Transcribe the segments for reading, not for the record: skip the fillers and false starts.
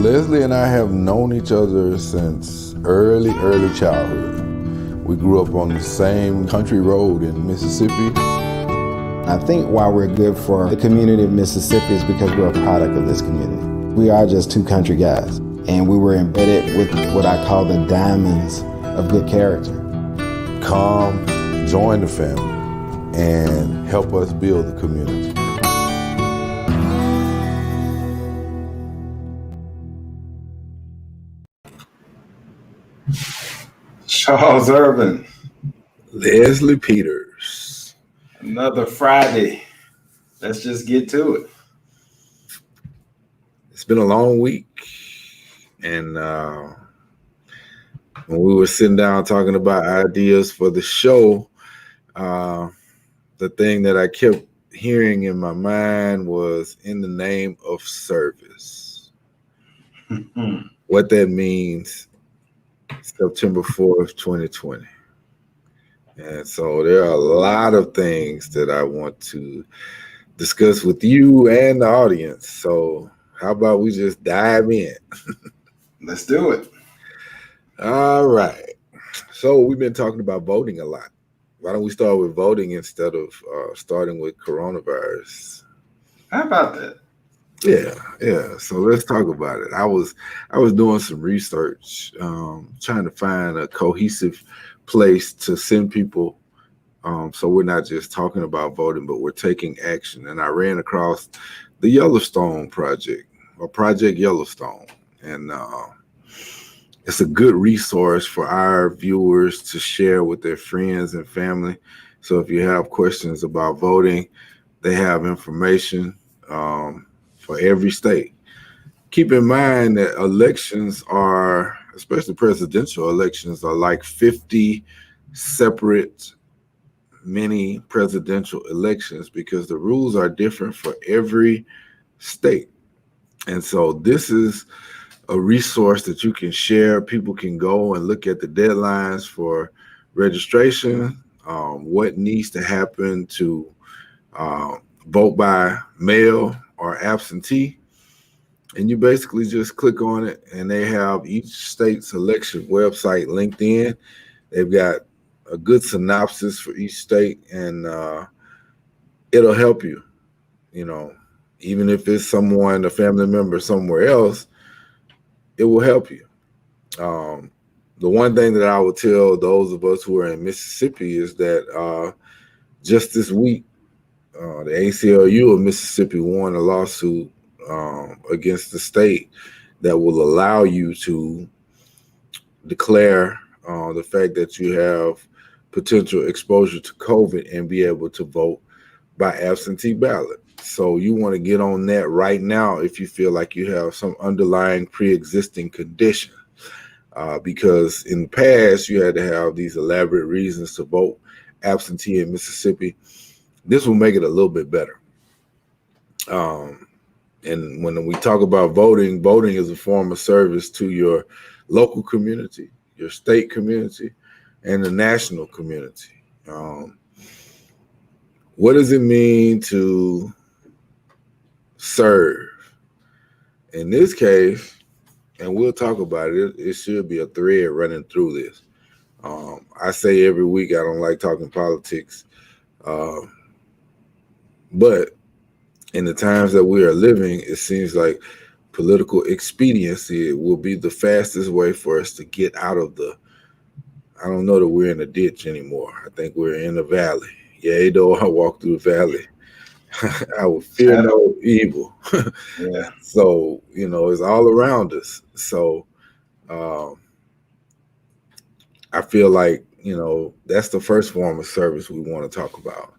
Leslie and I have known each other since early childhood. We grew up on the same country road in Mississippi. I think why we're good for the community of Mississippi is because we're a product of this community. We are just two country guys, and we were embedded with what I call the diamonds of good character. Come, join the family, and help us build the community. Charles Irvin. Leslie Peters. Another Friday. Let's just get to it. It's been a long week, and when we were sitting down talking about ideas for the show, the thing that I kept hearing in my mind was in the name of service. What that means September 4th, 2020. And so there are a lot of things that I want to discuss with you and the audience. So how about we just dive in? Let's do it. All right. So we've been talking about voting a lot. Why don't we start with voting instead of starting with coronavirus? How about that? Yeah. So let's talk about it. I was doing some research, trying to find a cohesive place to send people, so we're not just talking about voting, but we're taking action. And I ran across the Yellowstone Project, or Project Yellowstone, and it's a good resource for our viewers to share with their friends and family. So if you have questions about voting, they have information for every state. Keep in mind that elections are, especially presidential elections, are like 50 separate mini presidential elections because the rules are different for every state. And so this is a resource that you can share. People can go and look at the deadlines for registration, what needs to happen to vote by mail or absentee. And you basically just click on it, and they have each state's election website linked in. They've got a good synopsis for each state, and it'll help you. You know, even if it's someone, a family member somewhere else, it will help you. The one thing that I would tell those of us who are in Mississippi is that just this week, the ACLU of Mississippi won a lawsuit against the state that will allow you to declare the fact that you have potential exposure to COVID and be able to vote by absentee ballot. So you want to get on that right now if you feel like you have some underlying pre-existing condition, because in the past you had to have these elaborate reasons to vote absentee in Mississippi. This will make it a little bit better. And when we talk about voting is a form of service to your local community, your state community, and the national community. What does it mean to serve? In this case, and we'll talk about it, it should be a thread running through this. I say every week I don't like talking politics, but in the times that we are living, it seems like political expediency will be the fastest way for us to get out of I don't know that we're in a ditch anymore. I think we're in a valley. Yeah, though I walk through the valley, I will fear no evil. Yeah. So, it's all around us. So I feel like, that's the first form of service we want to talk about.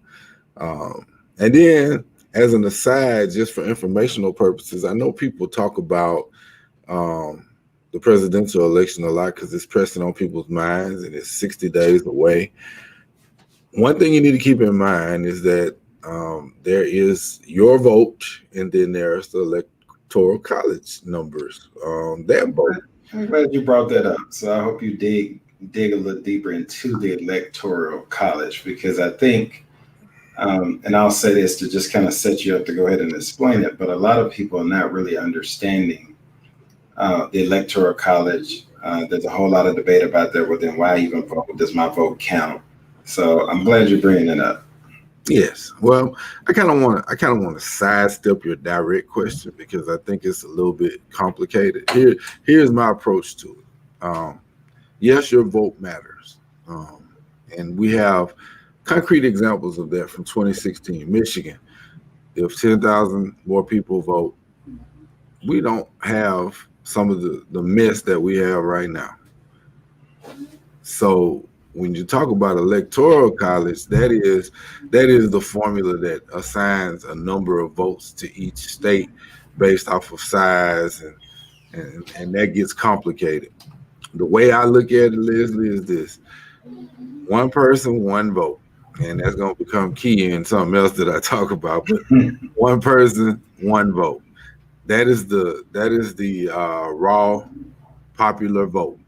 And then, as an aside, just for informational purposes, I know people talk about the presidential election a lot because it's pressing on people's minds and it's 60 days away. One thing you need to keep in mind is that there is your vote, and then there's the electoral college numbers. That vote. I'm glad you brought that up. So I hope you dig a little deeper into the electoral college, because I think, and I'll say this to just kind of set you up to go ahead and explain it, but a lot of people are not really understanding the Electoral College. There's a whole lot of debate about that. Well, then why even vote? Does my vote count? So I'm glad you're bringing it up. Yes. Well, I kind of want to sidestep your direct question because I think it's a little bit complicated. Here's my approach to it. Yes, your vote matters, and we have concrete examples of that from 2016, Michigan. If 10,000 more people vote, we don't have some of the mess that we have right now. So when you talk about electoral college, that is the formula that assigns a number of votes to each state based off of size, and that gets complicated. The way I look at it, Leslie, is this: one person, one vote, and that's going to become key in something else that I talk about. But one person, one vote. That is the raw popular vote.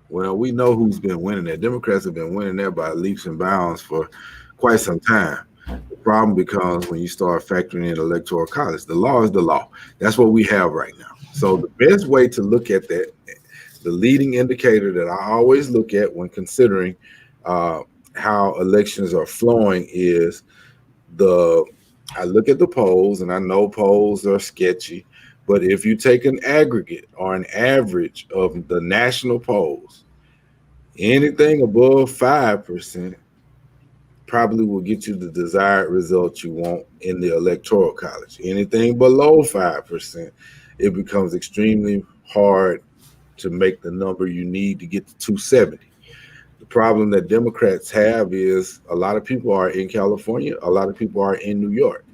Well, we know who's been winning that. Democrats have been winning that by leaps and bounds for quite some time. The problem becomes when you start factoring in electoral college. The law is the law. That's what we have right now. So the best way to look at that, the leading indicator that I always look at when considering how elections are flowing is I look at the polls, and I know polls are sketchy, but if you take an aggregate or an average of the national polls, anything above 5% probably will get you the desired result you want in the electoral college. Anything below 5%, it becomes extremely hard to make the number you need to get to 270. The problem that Democrats have is a lot of people are in California, a lot of people are in New York.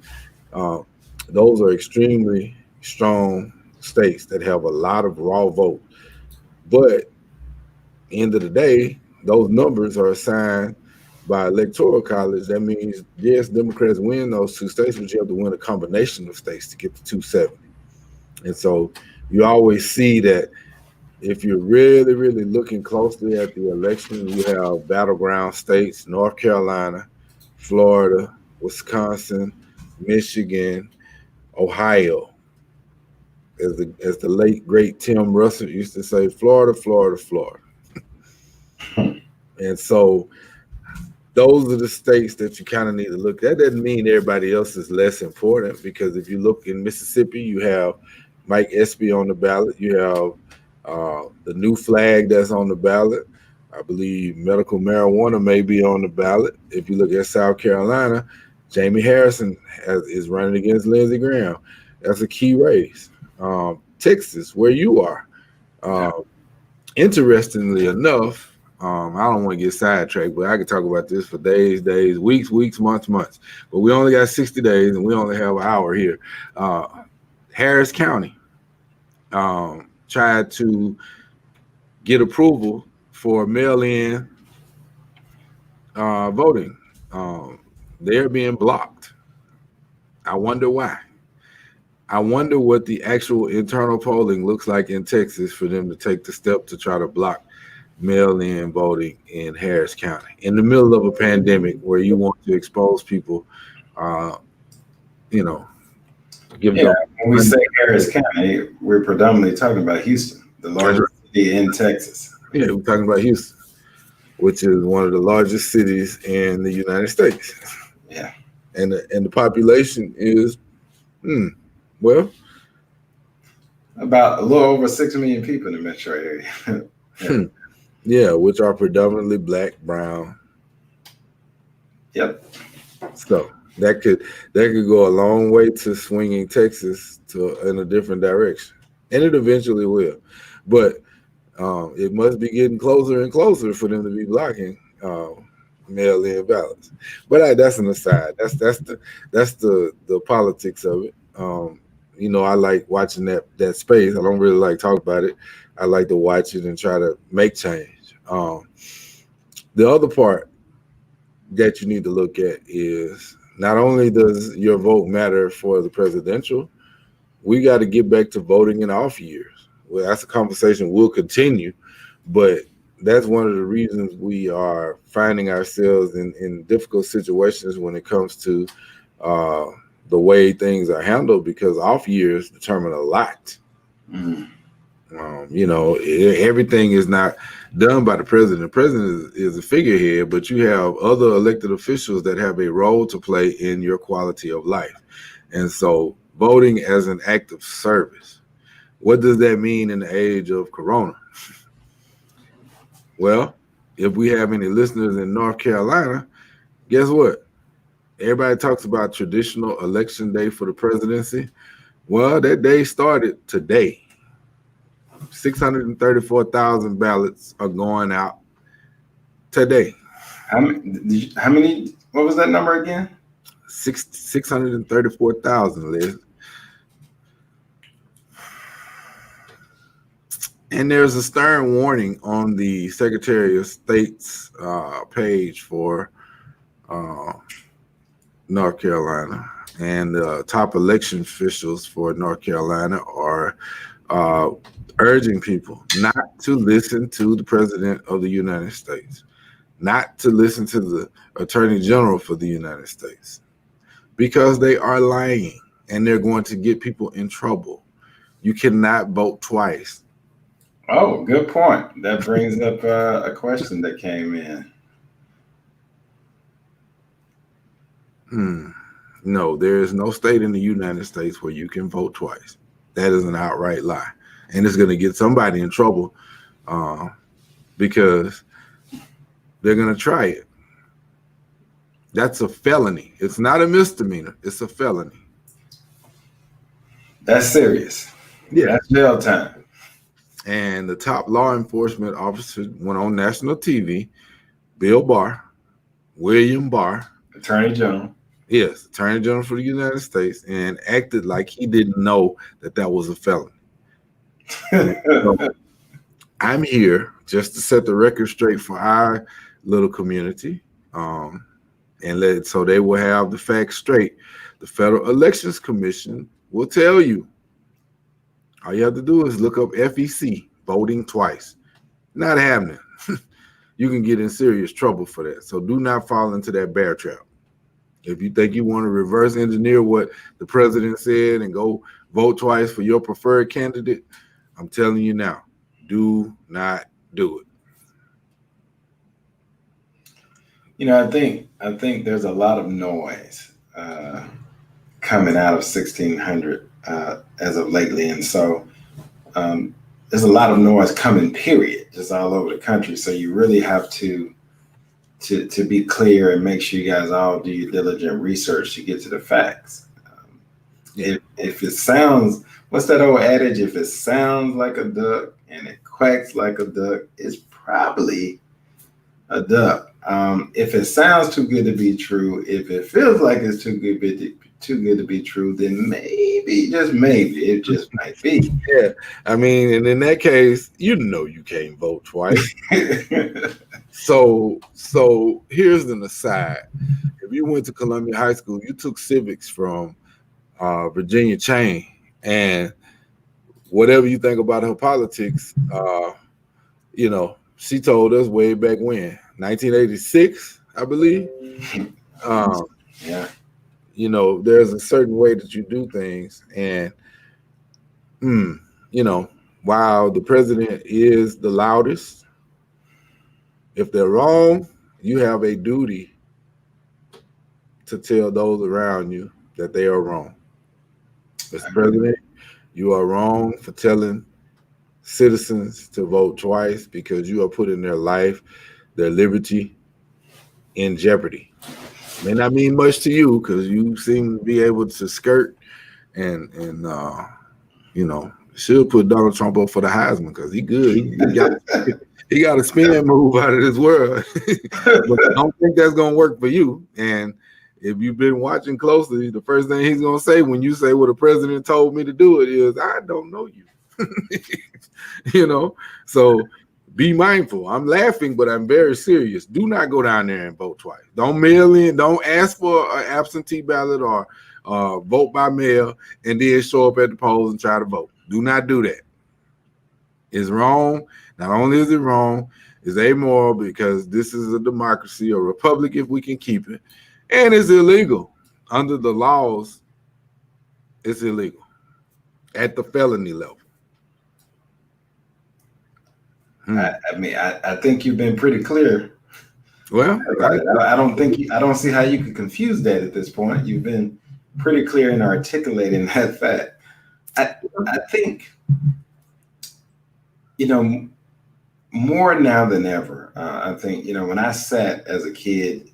Those are extremely strong states that have a lot of raw vote. But end of the day, those numbers are assigned by electoral college. That means, yes, Democrats win those two states, but you have to win a combination of states to get to 270. And so you always see that if you're really, really looking closely at the election, you have battleground states: North Carolina, Florida, Wisconsin, Michigan, Ohio. As the late great Tim Russell used to say, Florida, Florida, Florida. And so those are the states that you kind of need to look at. That doesn't mean everybody else is less important, because if you look in Mississippi, you have Mike Espy on the ballot. You have the new flag that's on the ballot. I believe medical marijuana may be on the ballot. If you look at South Carolina, Jamie Harrison is running against Lindsey Graham. That's a key race. Texas, where you are. Interestingly enough, I don't want to get sidetracked, but I could talk about this for days, weeks, months. But we only got 60 days, and we only have an hour here. Harris County tried to get approval for mail-in voting. They're being blocked. I wonder why. I wonder what the actual internal polling looks like in Texas for them to take the step to try to block mail-in voting in Harris County in the middle of a pandemic where you want to expose people, give them. When we say Harris County, we're predominantly talking about Houston, the largest city in Texas. Yeah, we're talking about Houston, which is one of the largest cities in the United States. Yeah. And the population is, about a little over 6 million people in the metro area. Yeah, which are predominantly black, brown. Yep. So that could go a long way to swinging Texas in a different direction, and it eventually will. But it must be getting closer and closer for them to be blocking mail-in ballots. But that's an aside. That's the politics of it. I like watching that space. I don't really like talk about it. I like to watch it and try to make change. The other part that you need to look at is not only does your vote matter for the presidential, we got to get back to voting in off years. Well, that's a conversation we'll continue, but that's one of the reasons we are finding ourselves in difficult situations when it comes to the way things are handled, because off years determine a lot. Mm. Everything is not done by the president. The president is a figurehead, but you have other elected officials that have a role to play in your quality of life. And so voting as an act of service, what does that mean in the age of Corona? Well, if we have any listeners in North Carolina, guess what? Everybody talks about traditional election day for the presidency. Well, that day started today. 634,000 ballots are going out today. How many? What was that number again? 634,000, Liz. And there's a stern warning on the Secretary of State's page for North Carolina. And the top election officials for North Carolina are urging people not to listen to the President of the United States, not to listen to the Attorney General for the United States, because they are lying and they're going to get people in trouble. You cannot vote twice. Oh, good point. That brings up a question that came in. No, there is no state in the United States where you can vote twice. That is an outright lie. And it's going to get somebody in trouble because they're going to try it. That's a felony. It's not a misdemeanor. It's a felony. That's serious. Yeah. That's jail time. And the top law enforcement officer went on national TV, William Barr. Attorney General. Yes, Attorney General for the United States, and acted like he didn't know that was a felony. So, I'm here just to set the record straight for our little community, so they will have the facts straight. The Federal Elections Commission will tell you. All you have to do is look up FEC, voting twice. Not happening. You can get in serious trouble for that. So do not fall into that bear trap. If you think you want to reverse engineer what the president said and go vote twice for your preferred candidate, I'm telling you now, do not do it. I think there's a lot of noise coming out of 1600 as of lately, and so there's a lot of noise coming, period, just all over the country. So you really have to be clear and make sure you guys all do your diligent research to get to the facts. If it sounds, what's that old adage? If it sounds like a duck and it quacks like a duck, it's probably a duck. If it sounds too good to be true, if it feels like it's too good to be true, then maybe, just maybe, it just might be. Yeah, I mean, and in that case, you can't vote twice. So here's an aside. If you went to Columbia High School, you took civics from Virginia Chain, and whatever you think about her politics, she told us way back when, 1986, I believe. Yeah. There's a certain way that you do things, and while the president is the loudest, if they're wrong, you have a duty to tell those around you that they are wrong. Mr. President, you are wrong for telling citizens to vote twice because you are putting their life, their liberty in jeopardy. May not mean much to you because you seem to be able to skirt and should put Donald Trump up for the Heisman because he good. He got a spin move out of this world. But I don't think that's gonna work for you. And if you've been watching closely, the first thing he's gonna say when you say, "Well, the president told me to do it," is, "I don't know you." So be mindful. I'm laughing, but I'm very serious. Do not go down there and vote twice. Don't mail in. Don't ask for an absentee ballot or vote by mail and then show up at the polls and try to vote. Do not do that. It's wrong. Not only is it wrong, it's amoral because this is a democracy, a republic if we can keep it, and it's illegal. Under the laws, it's illegal at the felony level. I mean, I think you've been pretty clear Well, about it. I don't see how you could confuse that at this point. You've been pretty clear in articulating that fact. I think, you know, more now than ever. I think, you know, when I sat as a kid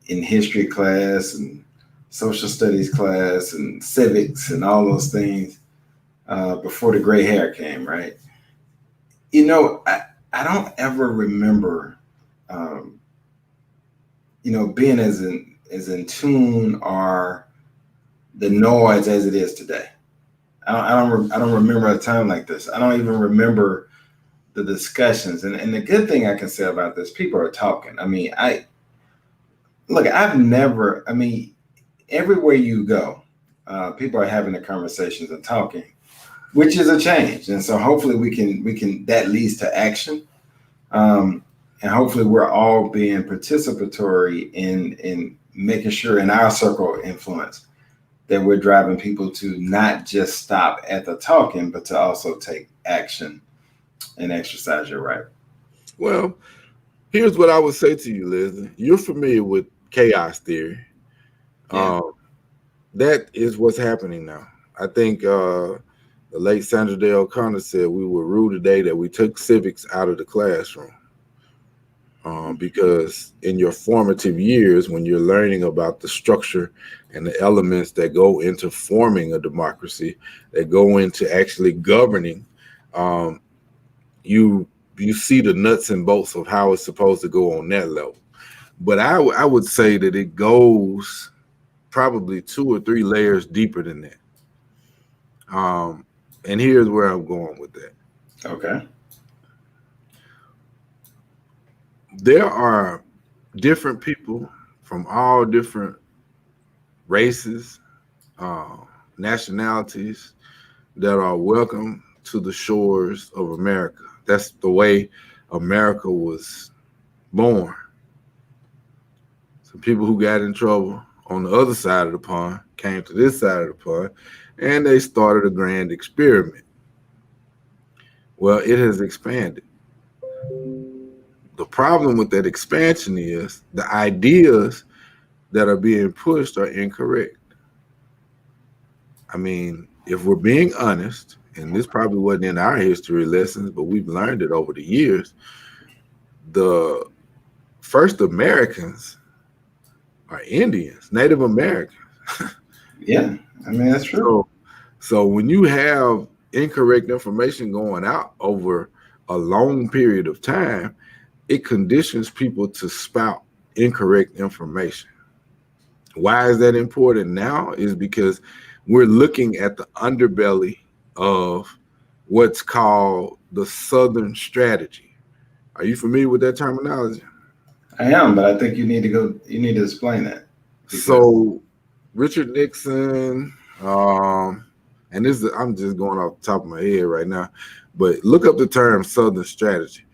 in history class and social studies class and civics and all those things before the gray hair came, right? You know, I don't ever remember, you know, being as in tune or the noise as it is today. I don't remember a time like this. I don't even remember the discussions. And the good thing I can say about this, people are talking. I mean, I mean, everywhere you go, people are having the conversations and talking, which is a change. And so hopefully we can that leads to action. And hopefully we're all being participatory in making sure in our circle of influence that we're driving people to not just stop at the talking, but to also take action and exercise your right. Well, here's what I would say to you, Liz. You're familiar with chaos theory. Yeah. That is what's happening now. I think the late Sandra Day O'Connor said we were rude today that we took civics out of the classroom. Because in your formative years, when you're learning about the structure and the elements that go into forming a democracy, that go into actually governing, you see the nuts and bolts of how it's supposed to go on that level. But I would say that it goes probably 2 or 3 layers deeper than that. And here's where I'm going with that. Okay. There are different people from all different races, nationalities that are welcome to the shores of America. That's the way America was born. Some people who got in trouble on the other side of the pond came to this side of the pond, and they started a grand experiment. Well, it has expanded. The problem with that expansion is the ideas that are being pushed are incorrect. I mean, if we're being honest, and this probably wasn't in our history lessons, but we've learned it over the years, the first Americans are Indians, Native Americans. Yeah, I mean, that's true. So when you have incorrect information going out over a long period of time, it conditions people to spout incorrect information. Why is that important now? Is because we're looking at the underbelly of what's called the Southern strategy. Are you familiar with that terminology? I am, but I think you need to explain that. So Richard Nixon, and this is, I'm just going off the top of my head right now, but look up the term Southern strategy.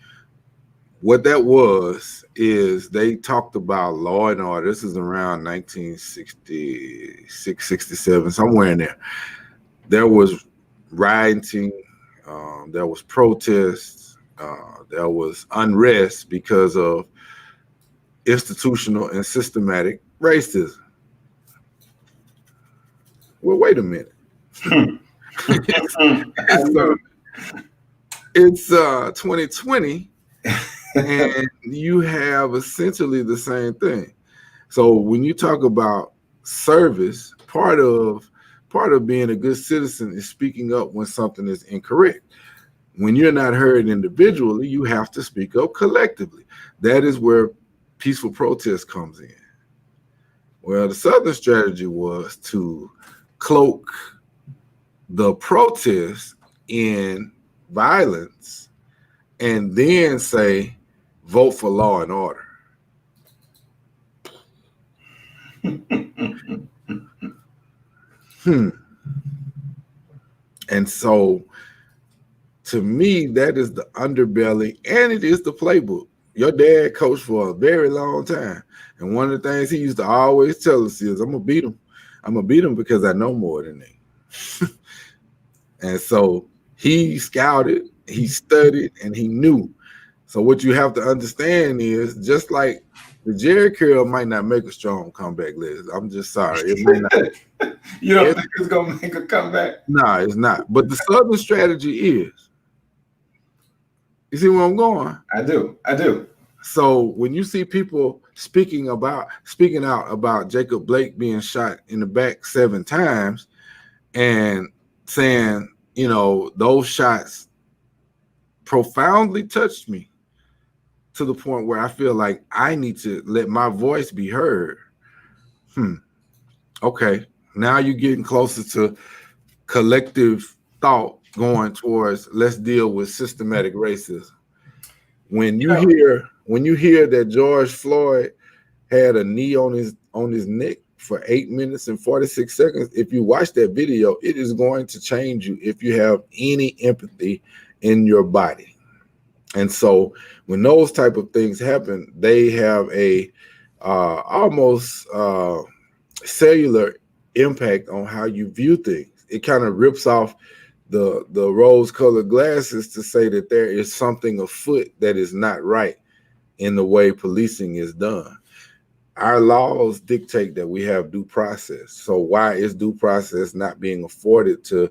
What that was is they talked about law and order. This is around 1966, 67, somewhere in there. There was rioting, there was protests, there was unrest because of institutional and systematic racism. Well, wait a minute. It's 2020. And you have essentially the same thing. So when you talk about service, part of being a good citizen is speaking up when something is incorrect. When you're not heard individually, you have to speak up collectively. That is where peaceful protest comes in. Well, the Southern strategy was to cloak the protest in violence and then say, vote for law and order. And so, to me, that is the underbelly, and it is the playbook. Your dad coached for a very long time, and one of the things he used to always tell us is, I'm gonna beat him. I'm gonna beat him because I know more than they. And so he scouted He studied and he knew. So what you have to understand is, just like the Jerry Curl might not make a strong comeback list. I'm just sorry. It may not. You don't think it's gonna make a comeback? No, it's not. But the Southern strategy is. You see where I'm going? I do. So when you see people speaking out about Jacob Blake being shot in the back 7 times and saying, you know, those shots profoundly touched me to the point where I feel like I need to let my voice be heard. Okay. Now you're getting closer to collective thought going towards, let's deal with systematic racism. When you hear that George Floyd had a knee on his neck for 8 minutes and 46 seconds, if you watch that video, it is going to change you if you have any empathy in your body. And so when those type of things happen, they have a almost cellular impact on how you view things. It kind of rips off the rose-colored glasses to say that there is something afoot that is not right in the way policing is done. Our laws dictate that we have due process. So why is due process not being afforded to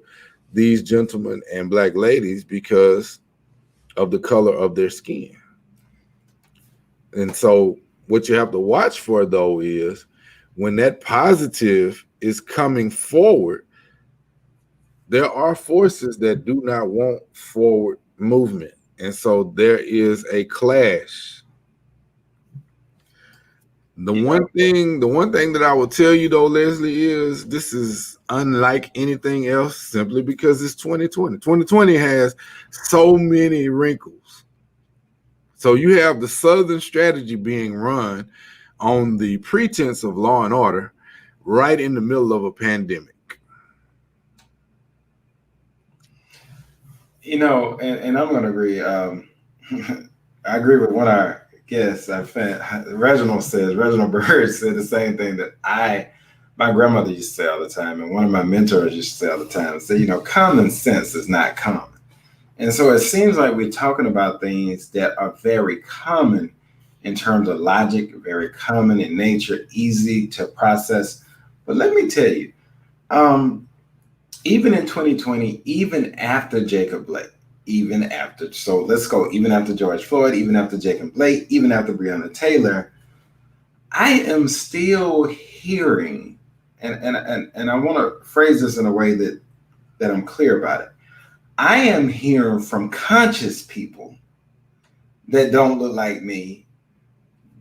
these gentlemen and Black ladies? Because of the color of their skin. And so what you have to watch for, though, is when that positive is coming forward, there are forces that do not want forward movement. And so there is a clash. The one thing that I will tell you, though, Leslie, is this is unlike anything else simply because it's 2020. 2020 has so many wrinkles. So you have the Southern strategy being run on the pretense of law and order right in the middle of a pandemic. You know, and I'm going to agree. I agree with one of our guests. Reginald Bird said the same thing that my grandmother used to say all the time, and one of my mentors used to say all the time. Say, you know, common sense is not common. And so it seems like we're talking about things that are very common in terms of logic, very common in nature, easy to process. But let me tell you, even in 2020, even after Jacob Blake, even after George Floyd, even after Jacob Blake, even after Breonna Taylor, I am still hearing, and I want to phrase this in a way that I'm clear about it. I am hearing from conscious people that don't look like me,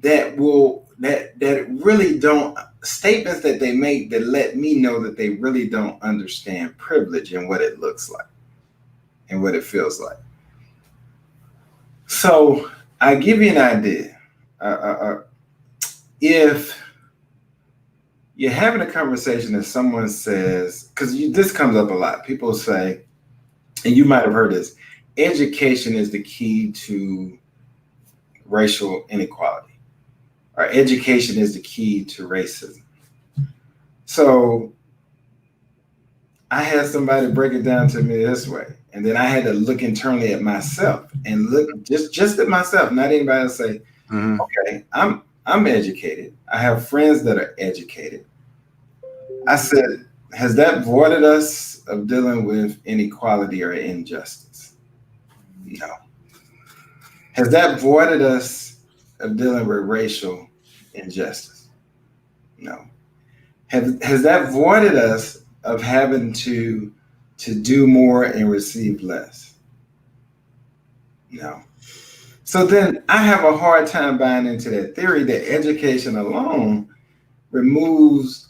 that really don't, statements that they make that let me know that they really don't understand privilege and what it looks like and what it feels like. So I give you an idea. If you're having a conversation and someone says, because this comes up a lot, people say, and you might have heard this, education is the key to racial inequality. Or education is the key to racism. So I had somebody break it down to me this way. And then I had to look internally at myself and look just at myself, not anybody else, say, okay, I'm educated. I have friends that are educated. I said, has that voided us of dealing with inequality or injustice? No. Has that voided us of dealing with racial injustice? No. Has that voided us of having to do more and receive less? No. So then I have a hard time buying into that theory that education alone removes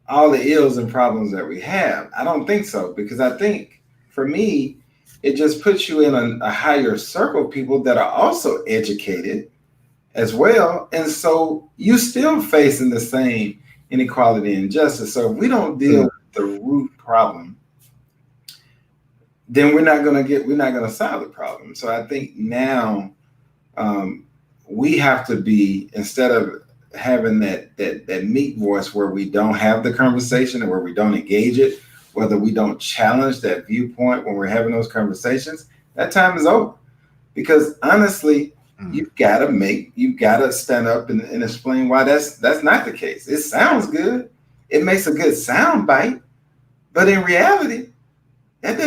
all the ills and problems that we have. I don't think so, because I think for me, it just puts you in a higher circle of people that are also educated as well. And so you still facing the same inequality and injustice. So if we don't deal with the root problem, then we're not going to solve the problem. So I think now we have to be, instead of having that meek voice where we don't have the conversation and where we don't engage it, whether we don't challenge that viewpoint when we're having those conversations, that time is over. Because honestly, you've got to stand up and explain why that's not the case. It sounds good. It makes a good sound bite, but in reality, that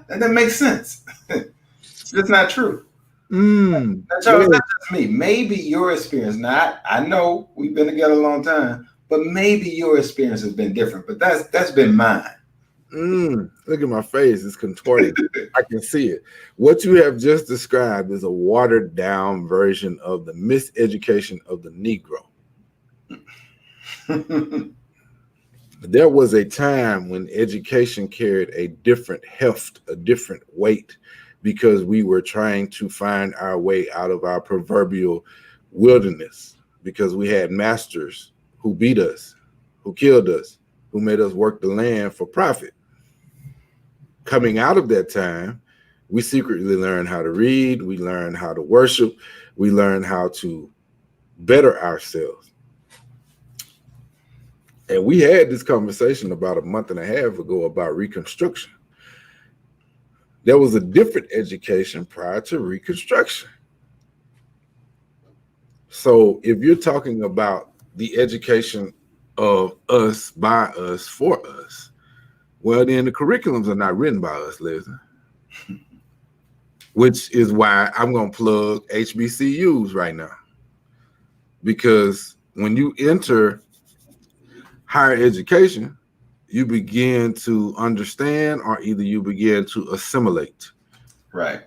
doesn't make sense. It's just not true. That's not just me. Maybe your experience. Now I know we've been together a long time, but maybe your experience has been different. But that's been mine. Look at my face. It's contorted. I can see it. What you have just described is a watered down version of the miseducation of the Negro. There was a time when education carried a different heft, a different weight, because we were trying to find our way out of our proverbial wilderness, because we had masters who beat us, who killed us, who made us work the land for profit. Coming out of that time, we secretly learned how to read, we learned how to worship, we learned how to better ourselves. And we had this conversation about a month and a half ago about Reconstruction. There was a different education prior to Reconstruction. So if you're talking about the education of us, by us, for us, well, then the curriculums are not written by us, Leslie. Which is why I'm going to plug HBCUs right now. Because when you enter higher education, you begin to understand, or either you begin to assimilate. Right.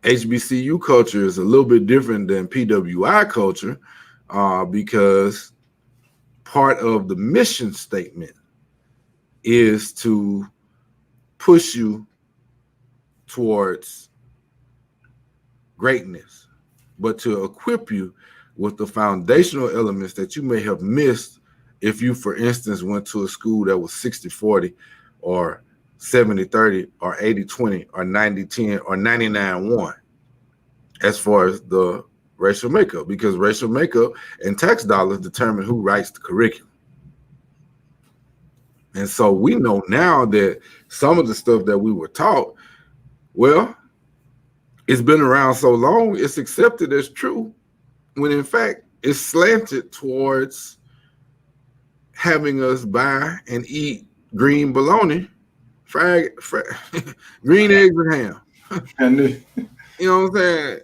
HBCU culture is a little bit different than PWI culture because part of the mission statement is to push you towards greatness, but to equip you with the foundational elements that you may have missed if you, for instance, went to a school that was 60-40 or 70-30 or 80-20 or 90-10 or 99-1 as far as the racial makeup, because racial makeup and tax dollars determine who writes the curriculum. And so we know now that some of the stuff that we were taught, well, it's been around so long, it's accepted as true, when in fact it's slanted towards having us buy and eat green bologna, green eggs and ham. You know what I'm saying?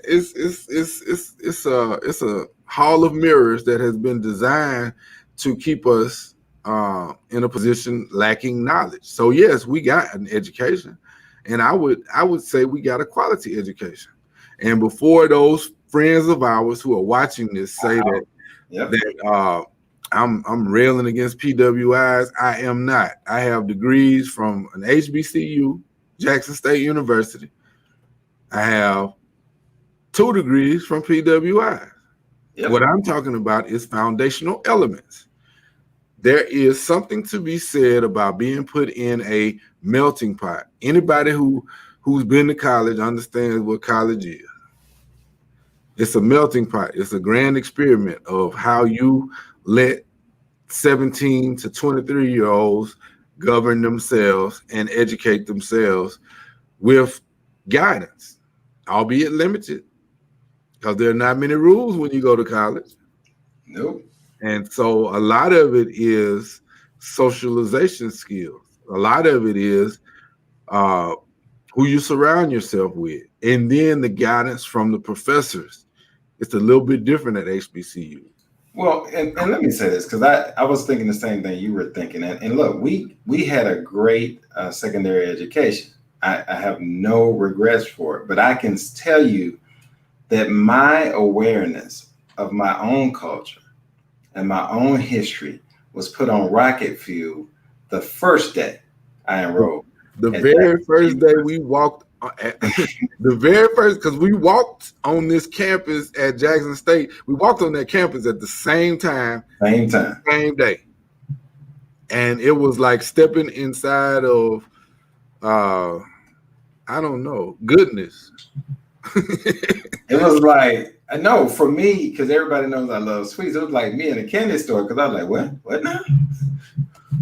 It's a hall of mirrors that has been designed to keep us in a position lacking knowledge. So yes, we got an education, and I would say we got a quality education. And before those friends of ours who are watching this say that I'm railing against PWIs, I am not. I have degrees from an HBCU, Jackson State University. I have 2 degrees from PWI. What I'm talking about is foundational elements. There is something to be said about being put in a melting pot. Anybody who's been to college understands what college is. It's a melting pot. It's a grand experiment of how you let 17 to 23-year-olds govern themselves and educate themselves with guidance, albeit limited, because there are not many rules when you go to college. Nope. And so a lot of it is socialization skills. A lot of it is who you surround yourself with, and then the guidance from the professors. It's a little bit different at HBCU. Well, and let me say this, because I was thinking the same thing you were thinking. And look, we had a great secondary education. I have no regrets for it, but I can tell you that my awareness of my own culture and my own history was put on rocket fuel the first day I enrolled. The very first day we walked, because we walked on this campus at Jackson State. We walked on that campus at the same time, same day. And it was like stepping inside of, I don't know, goodness. It was like, I know for me, because everybody knows I love sweets, it was like me in a candy store, because I was like, what now?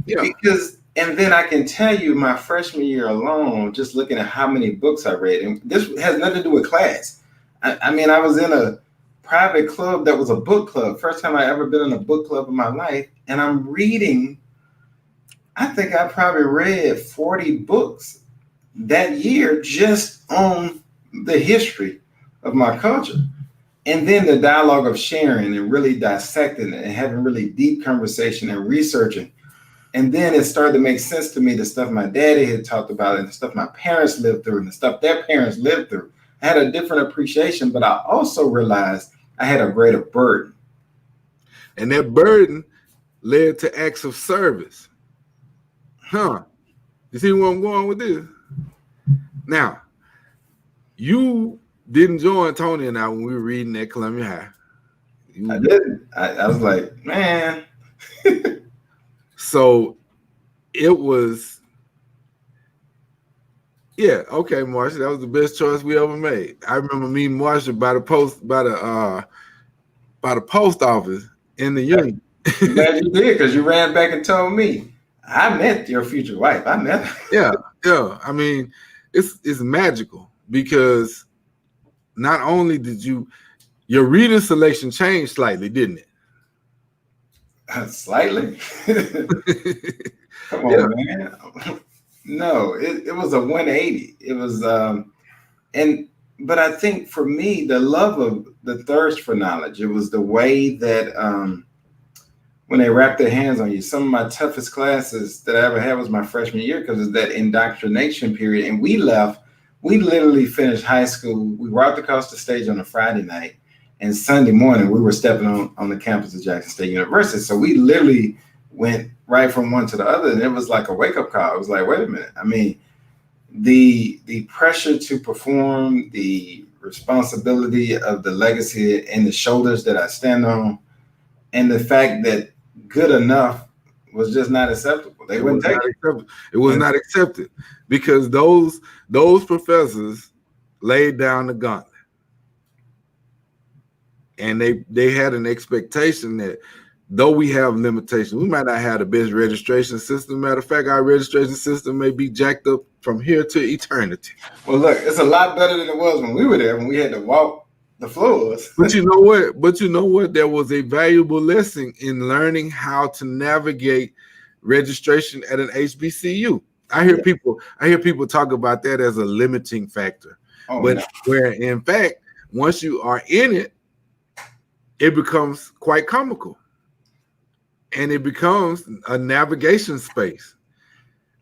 Yeah. Because And then I can tell you my freshman year alone, just looking at how many books I read, and this has nothing to do with class. I mean, I was in a private club that was a book club. First time I ever been in a book club in my life. And I'm reading, I think I probably read 40 books that year just on the history of my culture. And then the dialogue of sharing and really dissecting it and having really deep conversation and researching. And then it started to make sense to me, the stuff my daddy had talked about and the stuff my parents lived through and the stuff their parents lived through. I had a different appreciation, but I also realized I had a greater burden. And that burden led to acts of service. Huh? You see where I'm going with this? Now, you didn't join Tony and I when we were reading at Columbia High. I didn't. I was like, man. So it was, yeah, okay, Marsha, that was the best choice we ever made. I remember meeting Marsha by the post office in the Union. I'm glad you did, because you ran back and told me I met your future wife. I met her. Yeah. I mean, it's magical because not only did your reading selection changed slightly, didn't it? Slightly. Come on, man. No, it was a 180. It was but I think for me, the love of the thirst for knowledge, it was the way that when they wrap their hands on you. Some of my toughest classes that I ever had was my freshman year, because it's that indoctrination period. And we literally finished high school. We walked across the stage on a Friday night, and Sunday morning we were stepping on the campus of Jackson State University. So we literally went right from one to the other, and it was like a wake-up call. It was like, wait a minute. I mean, the pressure to perform, the responsibility of the legacy and the shoulders that I stand on, and the fact that good enough was just not acceptable. They wouldn't take it. It was not accepted because those professors laid down the gauntlet. And they had an expectation that though we have limitations, we might not have the best registration system. Matter of fact, our registration system may be jacked up from here to eternity. Well, look, it's a lot better than it was when we were there, when we had to walk the floors. But you know what? There was a valuable lesson in learning how to navigate registration at an HBCU. I hear people talk about that as a limiting factor. Where in fact, once you are in it, it becomes quite comical. And it becomes a navigation space.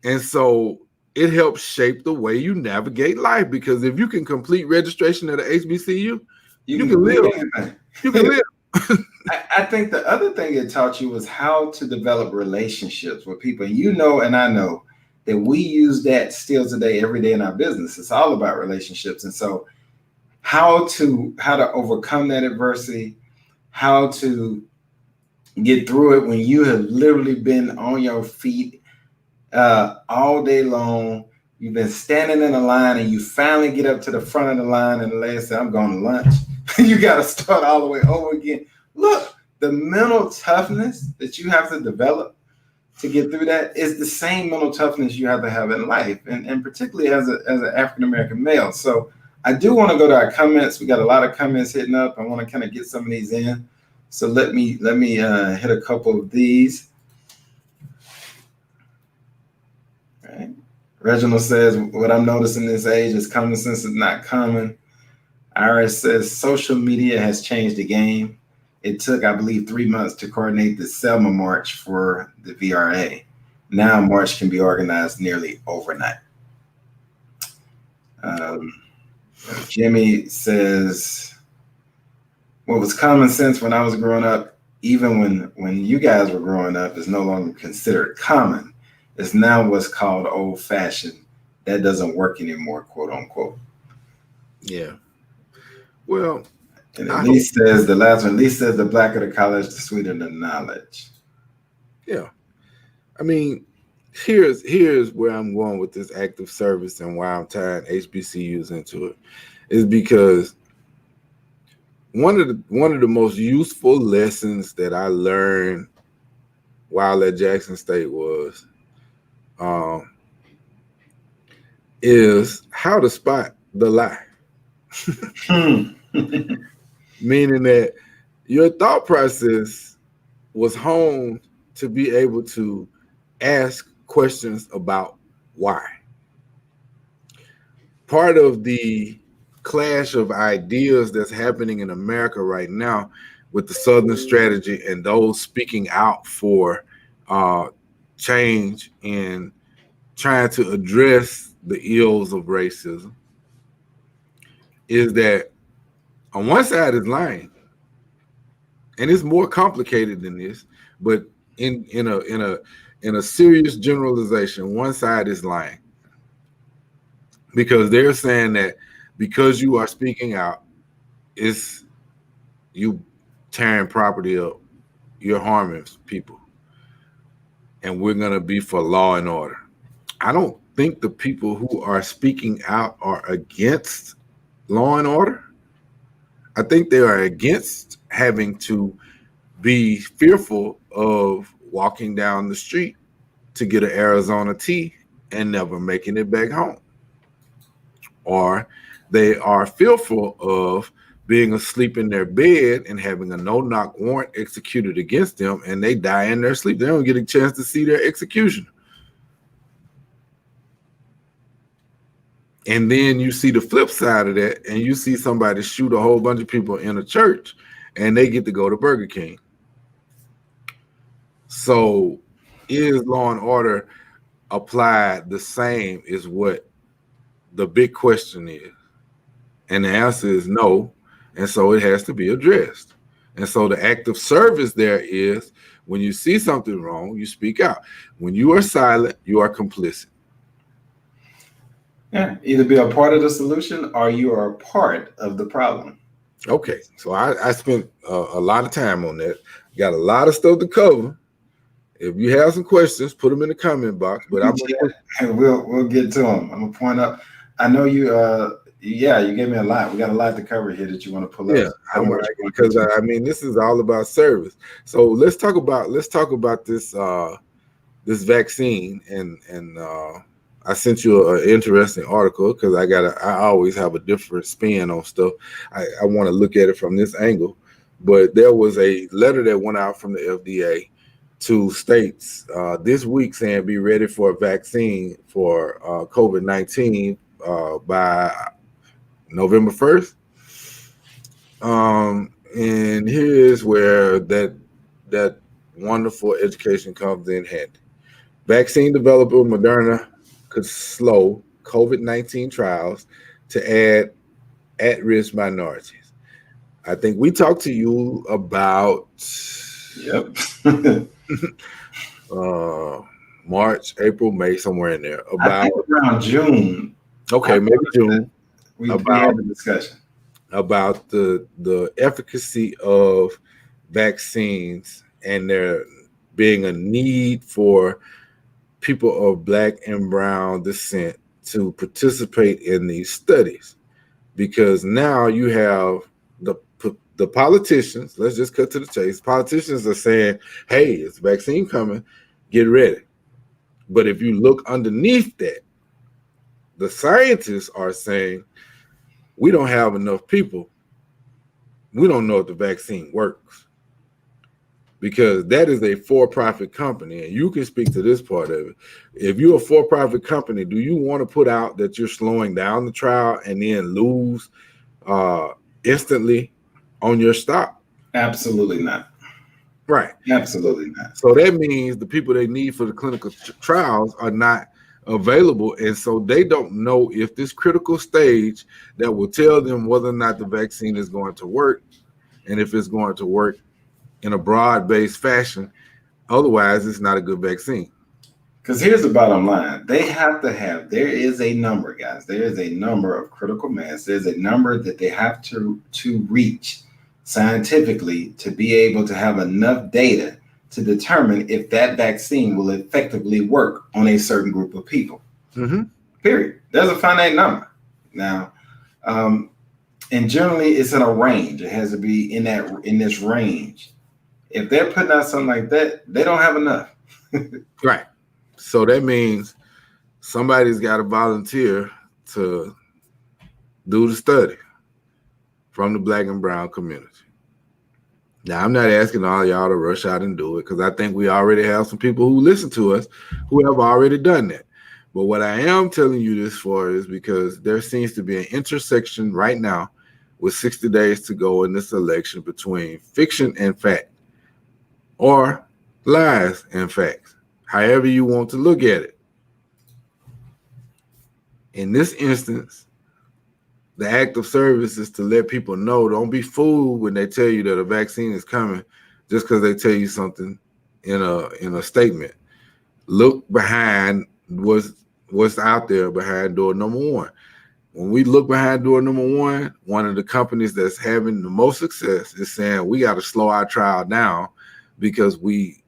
And so it helps shape the way you navigate life, because if you can complete registration at an HBCU, you can live. You can live. I think the other thing it taught you was how to develop relationships with people. You know, and I know that we use that still today, every day in our business. It's all about relationships. And so how to overcome that adversity, how to get through it when you have literally been on your feet all day long. You've been standing in a line and you finally get up to the front of the line and the lady said, I'm going to lunch. You got to start all the way over again. Look, the mental toughness that you have to develop to get through that is the same mental toughness you have to have in life, and particularly as an African-American male. So I do want to go to our comments. We got a lot of comments hitting up. I want to kind of get some of these in. So let me hit a couple of these. All right. Reginald says, what I'm noticing this age is common sense is not common. Iris says, social media has changed the game. It took, I believe, 3 months to coordinate the Selma March for the VRA. Now March can be organized nearly overnight. Jimmy says, what was common sense when I was growing up, even when you guys were growing up, is no longer considered common. It's now what's called old fashioned. That doesn't work anymore, quote unquote. Yeah. Well, and at least says the last one, at least says the blacker the college, the sweeter the knowledge. Yeah. I mean, here's where I'm going with this active service and why I'm tying HBCUs into it, is because one of the most useful lessons that I learned while at Jackson State was um, is how to spot the lie. Meaning that your thought process was honed to be able to ask questions about why. Part of the clash of ideas that's happening in America right now with the Southern strategy and those speaking out for change and trying to address the ills of racism is that on one side is lying, and it's more complicated than this, but in a serious generalization, one side is lying because they're saying that because you are speaking out, it's you tearing property up, you're harming people, and we're gonna be for law and order. I don't think the people who are speaking out are against law and order. I think they are against having to be fearful of walking down the street to get an Arizona tea and never making it back home. Or they are fearful of being asleep in their bed and having a no-knock warrant executed against them, and they die in their sleep. They don't get a chance to see their execution. And then you see the flip side of that, and you see somebody shoot a whole bunch of people in a church, and they get to go to Burger King. So is law and order applied the same is what the big question is. And the answer is no. And so it has to be addressed. And so the act of service there is when you see something wrong, you speak out. When you are silent, you are complicit. Yeah, either be a part of the solution or you are a part of the problem. Okay, so I spent a lot of time on that. Got a lot of stuff to cover. If you have some questions, put them in the comment box. But we'll get to them. I'm gonna point up. I know you. You gave me a lot. We got a lot to cover here that you want to pull up. Yeah, because I mean, this is all about service. So let's talk about this this vaccine and I sent you an interesting article because I always have a different spin on stuff. I want to look at it from this angle, but there was a letter that went out from the FDA to states this week saying be ready for a vaccine for COVID-19 by November 1st. And here's where that wonderful education comes in handy. Vaccine developer Moderna could slow COVID-19 trials to add at-risk minorities. I think we talked to you about March, April, May, somewhere in there. About around June. Okay, maybe June. We had the discussion about the efficacy of vaccines and there being a need for people of Black and brown descent to participate in these studies, because now you have the politicians. Let's just cut to the chase. Politicians are saying, "Hey, it's a vaccine coming, get ready." But if you look underneath that, the scientists are saying, "We don't have enough people. We don't know if the vaccine works." Because that is a for-profit company, and you can speak to this part of it. If you're a for-profit company, do you want to put out that you're slowing down the trial and then lose instantly on your stock? Absolutely not. Right. Absolutely not. So that means the people they need for the clinical trials are not available, and so they don't know if this critical stage that will tell them whether or not the vaccine is going to work, and if it's going to work in a broad-based fashion. Otherwise, it's not a good vaccine. Because here's the bottom line. They have to have, there is a number, guys. There is a number of critical mass. There's a number that they have to reach scientifically to be able to have enough data to determine if that vaccine will effectively work on a certain group of people. Mm-hmm. Period. There's a finite number. Now, and generally it's in a range. It has to be in this range. If they're putting out something like that, they don't have enough. Right. So that means somebody's got to volunteer to do the study from the Black and brown community. Now, I'm not asking all y'all to rush out and do it, because I think we already have some people who listen to us who have already done that. But what I am telling you this for is because there seems to be an intersection right now with 60 days to go in this election between fiction and fact, or lies and facts, however you want to look at it. In this instance, the act of service is to let people know, don't be fooled when they tell you that a vaccine is coming just because they tell you something in a statement. Look behind what's out there behind door number one. When we look behind door number one of the companies that's having the most success is saying we got to slow our trial down because we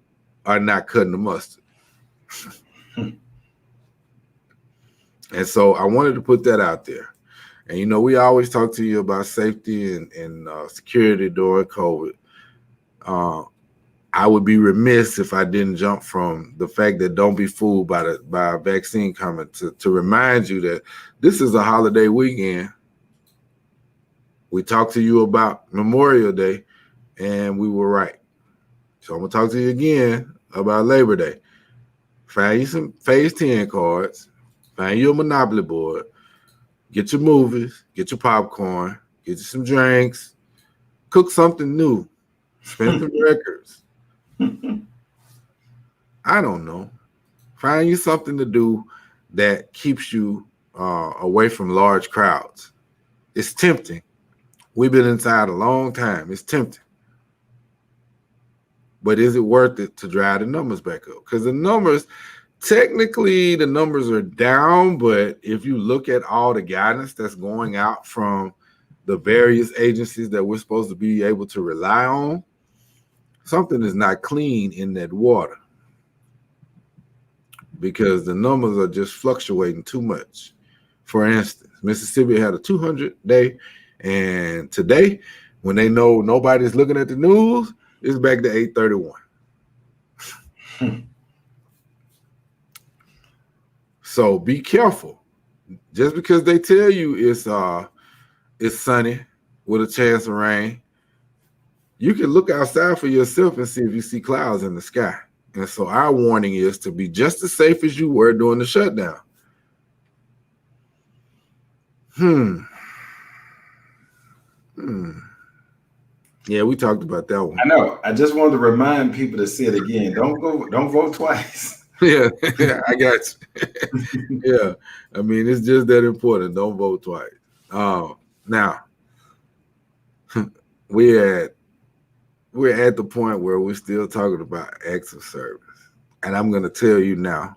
are not cutting the mustard. And so I wanted to put that out there. And, you know, we always talk to you about safety and security during COVID. I would be remiss if I didn't jump from the fact that don't be fooled by a vaccine coming to remind you that this is a holiday weekend. We talked to you about Memorial Day, and we were right. So I'm going to talk to you again about Labor Day. Find you some Phase 10 cards. Find you a Monopoly board. Get your movies, get your popcorn, get you some drinks, cook something new, spin some records. I don't know. Find you something to do that keeps you away from large crowds. It's tempting. We've been inside a long time. It's tempting. But is it worth it to drive the numbers back up? Because technically, the numbers are down, but if you look at all the guidance that's going out from the various agencies that we're supposed to be able to rely on, something is not clean in that water because the numbers are just fluctuating too much. For instance, Mississippi had a 200-day, and today, when they know nobody's looking at the news, it's back to 831. So be careful. Just because they tell you it's sunny with a chance of rain, you can look outside for yourself and see if you see clouds in the sky. And so our warning is to be just as safe as you were during the shutdown. Yeah, we talked about that one. I know. I just wanted to remind people to say it again. Don't vote twice. Yeah, I got you. Yeah, I mean, it's just that important. Don't vote twice. Now, we're at the point where we're still talking about acts of service. And I'm going to tell you now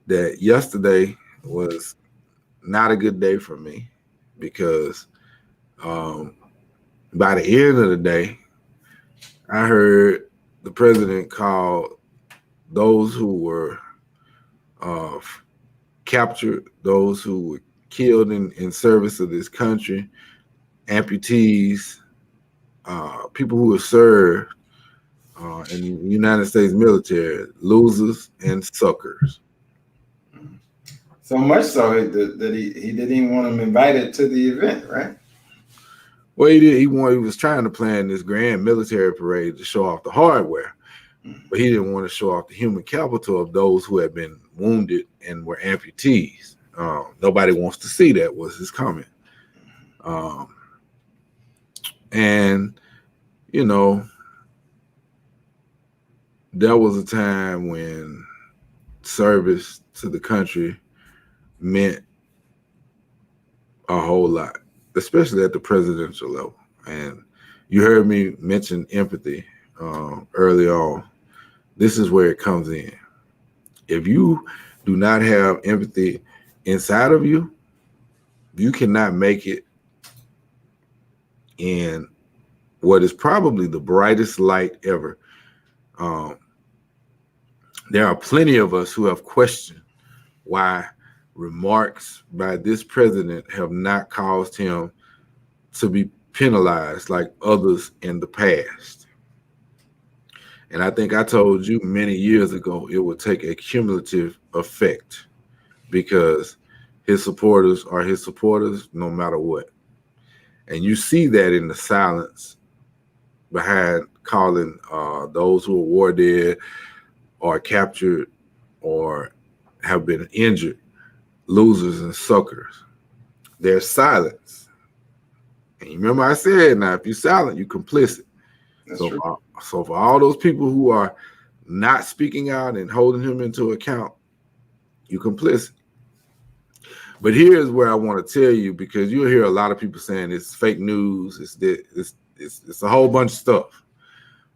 that yesterday was not a good day for me because by the end of the day, I heard the president call those who were captured, those who were killed in service of this country, amputees, people who have served in the United States military, losers and suckers. So much so that he didn't even want them invited to the event, right? Well, he did. He was trying to plan this grand military parade to show off the hardware, but he didn't want to show off the human capital of those who had been wounded and were amputees. Nobody wants to see that, was his comment. And, you know, there was a time when service to the country meant a whole lot, especially at the presidential level. And you heard me mention empathy early on. This is where it comes in. If you do not have empathy inside of you, you cannot make it in what is probably the brightest light ever. There are plenty of us who have questioned why remarks by this president have not caused him to be penalized like others in the past. And I think I told you many years ago it would take a cumulative effect because his supporters are his supporters no matter what. And you see that in the silence behind calling those who are war dead or captured or have been injured losers and suckers. There's silence. And you remember I said, now, if you're silent, you're complicit. So for all those people who are not speaking out and holding him into account, you're complicit. But here's where I want to tell you, because you'll hear a lot of people saying it's fake news, it's a whole bunch of stuff.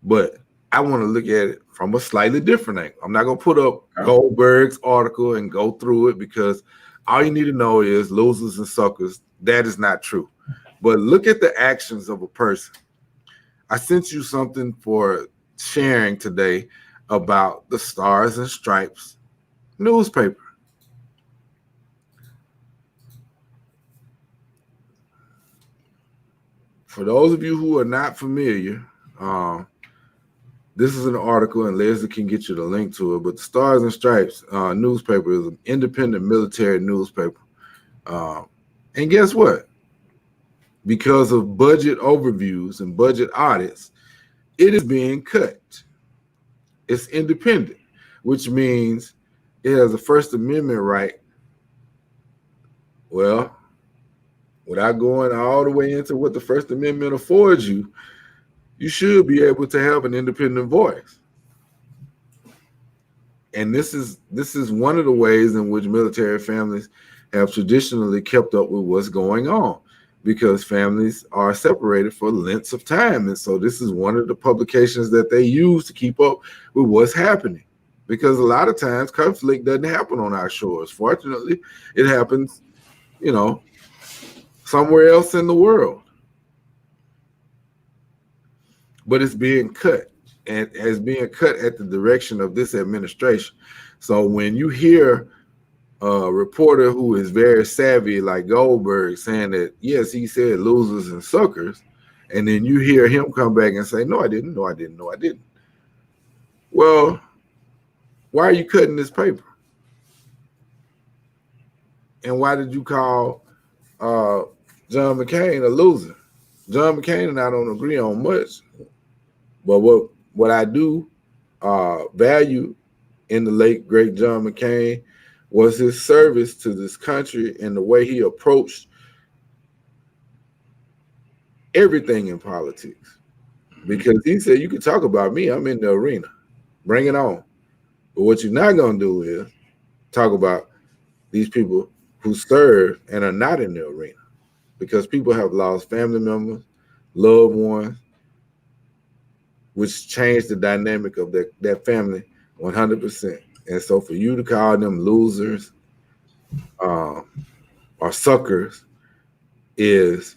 But I want to look at it from a slightly different angle. I'm not going to put up Goldberg's article and go through it because all you need to know is losers and suckers. That is not true. But look at the actions of a person. I sent you something for sharing today about the Stars and Stripes newspaper. For those of you who are not familiar, this is an article, and Leslie can get you the link to it. But the Stars and Stripes newspaper is an independent military newspaper. And guess what? Because of budget overviews and budget audits, it is being cut. It's independent, which means it has a First Amendment right. Well, without going all the way into what the First Amendment affords you, you should be able to have an independent voice. And this is one of the ways in which military families have traditionally kept up with what's going on, because families are separated for lengths of time. And so this is one of the publications that they use to keep up with what's happening. Because a lot of times conflict doesn't happen on our shores. Fortunately, it happens, somewhere else in the world. But it's being cut, and it's being cut at the direction of this administration. So when you hear a reporter who is very savvy like Goldberg saying that, yes, he said losers and suckers, and then you hear him come back and say, no, I didn't. Well, why are you cutting this paper? And why did you call John McCain a loser? John McCain and I don't agree on much, but what I do value in the late, great John McCain was his service to this country and the way he approached everything in politics. Because he said, you can talk about me, I'm in the arena, bring it on. But what you're not going to do is talk about these people who serve and are not in the arena, because people have lost family members, loved ones, which changed the dynamic of that family 100%. And so for you to call them losers or suckers is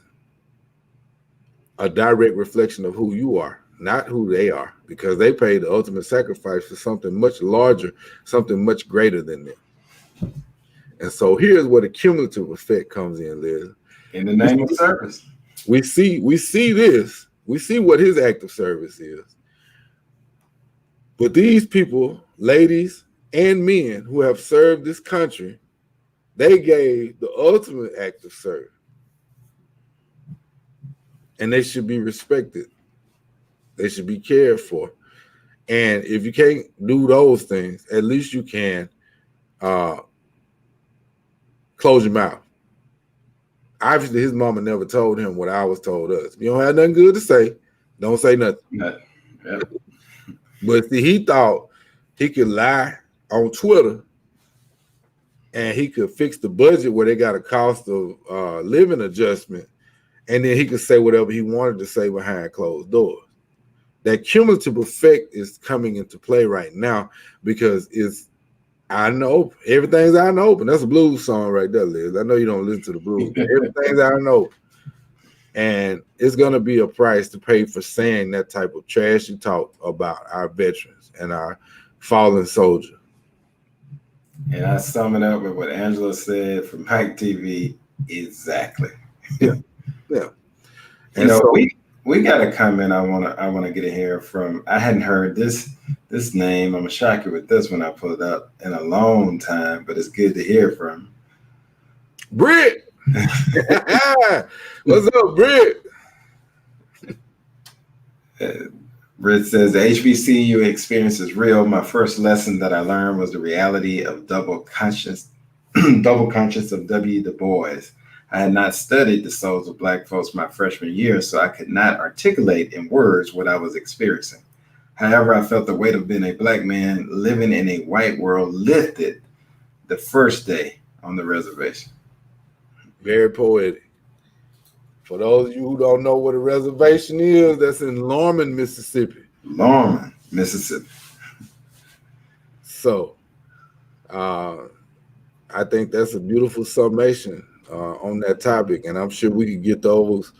a direct reflection of who you are, not who they are, because they paid the ultimate sacrifice for something much larger, something much greater than them. And so here's where the cumulative effect comes in, Liz. In the name of service. We see this. We see what his act of service is. But these people, ladies and men who have served this country, they gave the ultimate act of service. And they should be respected. They should be cared for. And if you can't do those things, at least you can close your mouth. Obviously, his mama never told him what I was told us. If you don't have nothing good to say, don't say nothing. Yep. But see, he thought he could lie on Twitter and he could fix the budget where they got a cost of living adjustment, and then he could say whatever he wanted to say behind closed doors. That cumulative effect is coming into play right now because I know everything's out in the open. That's a blues song right there, Liz. I know you don't listen to the blues. Everything's out in the open. And it's going to be a price to pay for saying that type of trashy talk about our veterans and our fallen soldiers. And I sum it up with what Angela said from Pike TV. Exactly. Yeah. And so We got a comment I wanna get in here from. I hadn't heard this name. I'm gonna shock you with this when I pull it up in a long time, but it's good to hear from. Britt. What's up, Britt? Britt says the HBCU experience is real. My first lesson that I learned was the reality of double conscious of W. Du Bois. I had not studied the souls of Black folks my freshman year, so I could not articulate in words what I was experiencing. However, I felt the weight of being a Black man living in a white world lifted the first day on the reservation. Very poetic. For those of you who don't know what a reservation is, that's in Lorman, Mississippi. Lorman, Mississippi. So, I think that's a beautiful summation on that topic, and I'm sure we could get those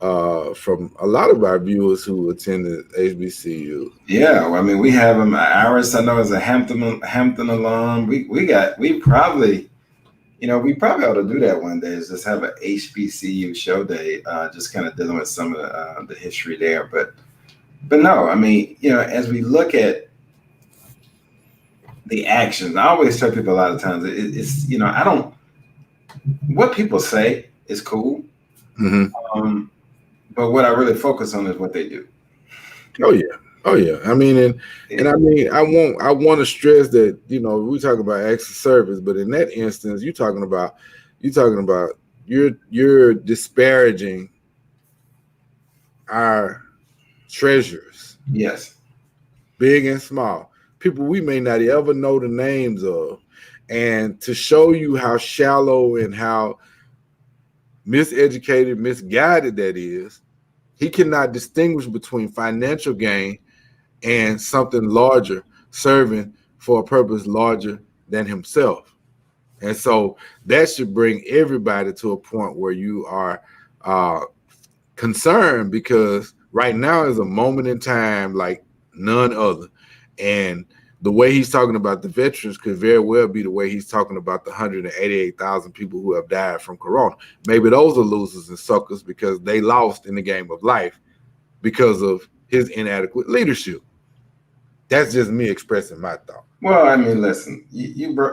from a lot of our viewers who attended HBCU. Yeah, well, I mean, we have them. Iris, I know, is a Hampton alum. We probably ought to do that one day. Is just have an HBCU show day, just kind of dealing with some of the history there. But no, I mean, as we look at the actions, I always tell people a lot of times it's I don't. What people say is cool, but what I really focus on is what they do. Oh yeah. I mean, and I mean, I want to stress that we talk about acts of service, but in that instance, you're talking about you're disparaging our treasures. Yes, big and small, people we may not ever know the names of. And to show you how shallow and how miseducated, misguided that is, he cannot distinguish between financial gain and something larger, serving for a purpose larger than himself. And so that should bring everybody to a point where you are concerned, because right now is a moment in time like none other. And the way he's talking about the veterans could very well be the way he's talking about the 188,000 people who have died from corona. Maybe those are losers and suckers because they lost in the game of life because of his inadequate leadership. That's just me expressing my thought. Well, I mean, listen,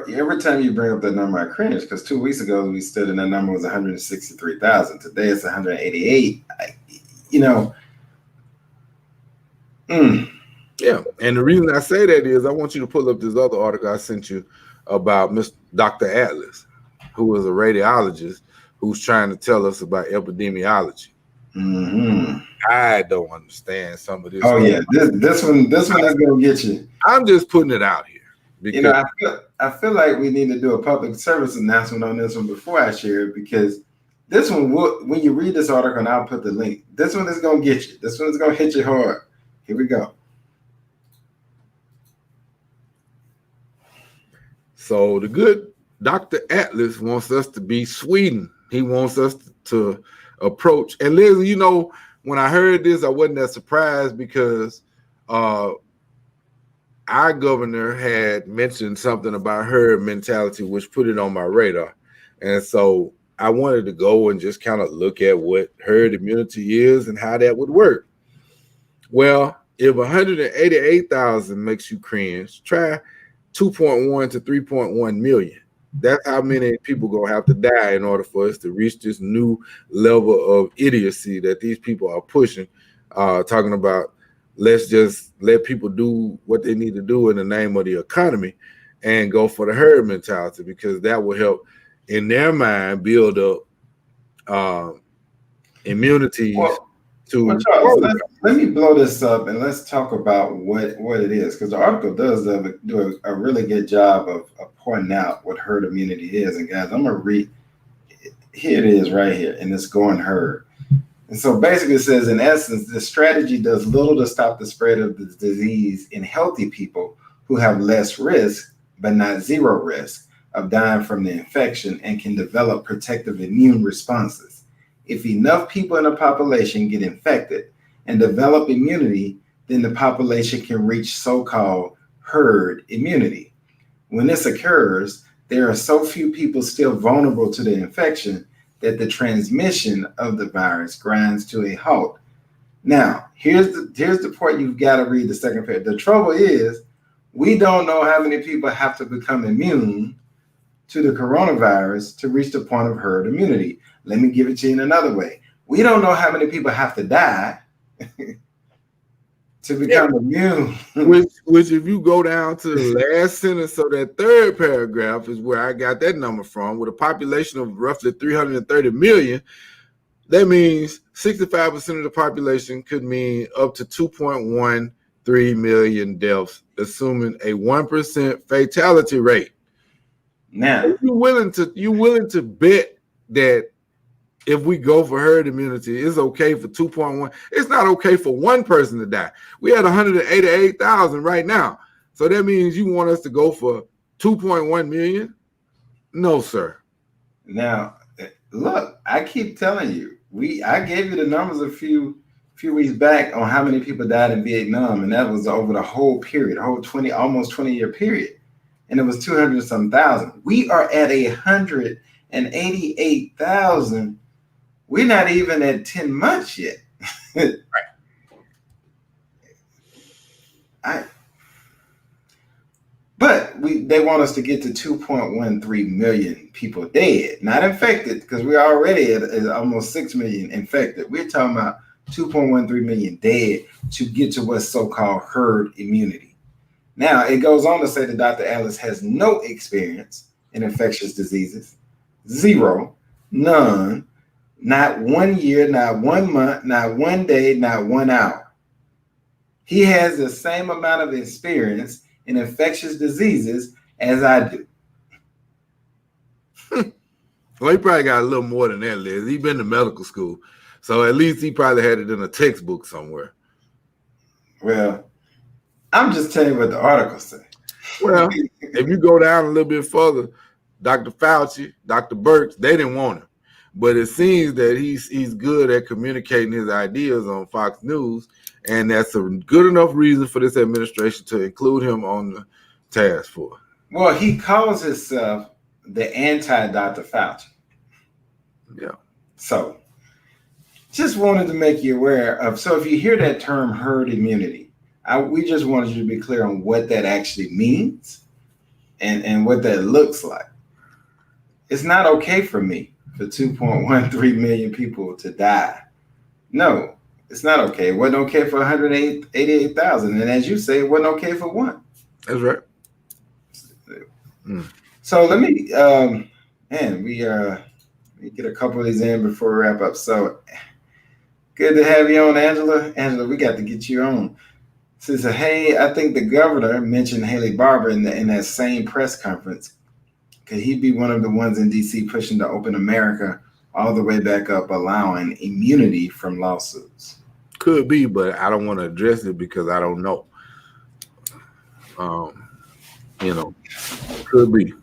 every time you bring up that number, I cringe, because 2 weeks ago we stood and that number was 163,000. Today it's 188. Yeah, and the reason I say that is I want you to pull up this other article I sent you about Dr. Atlas, who is a radiologist who's trying to tell us about epidemiology. I don't understand some of this. Oh yeah, this one is gonna get you. I'm just putting it out here because I feel like we need to do a public service announcement on this one before I share it, because this one when you read this article, and I'll put the link, this one is gonna get you. This one is gonna hit you hard. Here we go. So the good Dr. Atlas wants us to be Sweden. He wants us to approach. And Liz, when I heard this, I wasn't that surprised, because our governor had mentioned something about herd mentality, which put it on my radar. And so I wanted to go and just kind of look at what herd immunity is and how that would work. Well, if 188,000 makes you cringe, try 2.1 to 3.1 million. That's how many people gonna have to die in order for us to reach this new level of idiocy that these people are pushing, talking about let's just let people do what they need to do in the name of the economy and go for the herd mentality, because that will help in their mind build up immunity. Charles, let me blow this up and let's talk about what it is, because the article does do a really good job of pointing out what herd immunity is. And guys, I'm going to read. Here it is right here, and it's going herd. And so basically it says, in essence, this strategy does little to stop the spread of the disease in healthy people who have less risk, but not zero risk, of dying from the infection and can develop protective immune responses. If enough people in a population get infected and develop immunity, then the population can reach so-called herd immunity. When this occurs, there are so few people still vulnerable to the infection that the transmission of the virus grinds to a halt Now, here's the part you've got to read the second page. The trouble is, we don't know how many people have to become immune to the coronavirus to reach the point of herd immunity. Let me give it to you in another way. We don't know how many people have to die to become immune. Which, if you go down to the last sentence of that third paragraph, is where I got that number from. With a population of roughly 330 million, that means 65% of the population could mean up to 2.13 million deaths, assuming a 1% fatality rate. Now, you willing to bet that if we go for herd immunity, it's okay for 2.1. It's not okay for one person to die. We had 188,000 right now. So that means you want us to go for 2.1 million? No, sir. Now, look, I keep telling you, I gave you the numbers a few weeks back on how many people died in Vietnam, and that was over the whole period, almost 20-year period. And it was 200 some thousand. We are at 188,000. We're not even at 10 months yet. But they want us to get to 2.13 million people dead, not infected, because we're already at almost 6 million infected. We're talking about 2.13 million dead to get to what's so-called herd immunity. Now, it goes on to say that Dr. Alice has no experience in infectious diseases. Zero. None. Not 1 year, not 1 month, not 1 day, not 1 hour. He has the same amount of experience in infectious diseases as I do. Well, he probably got a little more than that, Liz. He's been to medical school. So at least he probably had it in a textbook somewhere. Well, I'm just telling you what the article says. Well, if you go down a little bit further, Dr. Fauci, Dr. Birx, they didn't want him. But it seems that he's good at communicating his ideas on Fox News, and that's a good enough reason for this administration to include him on the task force. Well, he calls himself the anti-Dr. Fauci. Yeah. So, just wanted to make you aware of. So, if you hear that term herd immunity, we just wanted you to be clear on what that actually means and what that looks like. It's not okay for me for 2.13 million people to die. No, it's not okay. It wasn't okay for 188,000. And as you say, it wasn't okay for one. That's right. So let me, we get a couple of these in before we wrap up. So good to have you on, Angela. Angela, we got to get you on. Says, hey, I think the governor mentioned Haley Barbour in that same press conference. Could he be one of the ones in D.C. pushing to open America all the way back up, allowing immunity from lawsuits? Could be, but I don't want to address it because I don't know. Could be.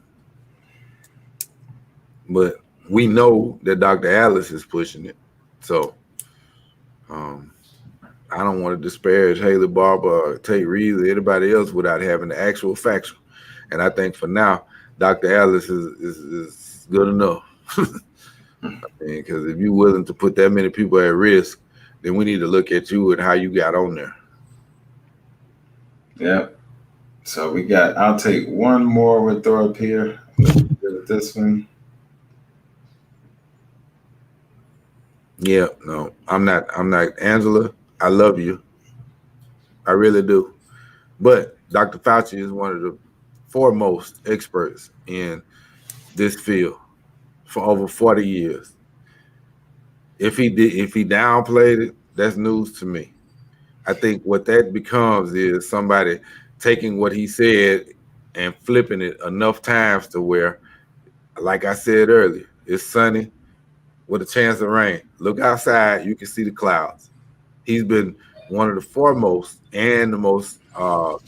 But we know that Dr. Alice is pushing it. So I don't want to disparage Haley Barbour or Tate Reeves or anybody else without having the actual facts. And I think for now, Dr. Alice is good enough. Because if you're willing to put that many people at risk, then we need to look at you and how you got on there. Yeah. So I'll take one more we'll throw up here. With this one. Yeah, no, I'm not Angela. I love you. I really do. But Dr. Fauci is one of the foremost experts in this field for over 40 years. If he downplayed it, that's news to me. I think what that becomes is somebody taking what he said and flipping it enough times to where, like I said earlier, it's sunny with a chance of rain. Look outside, you can see the clouds. He's been one of the foremost and the most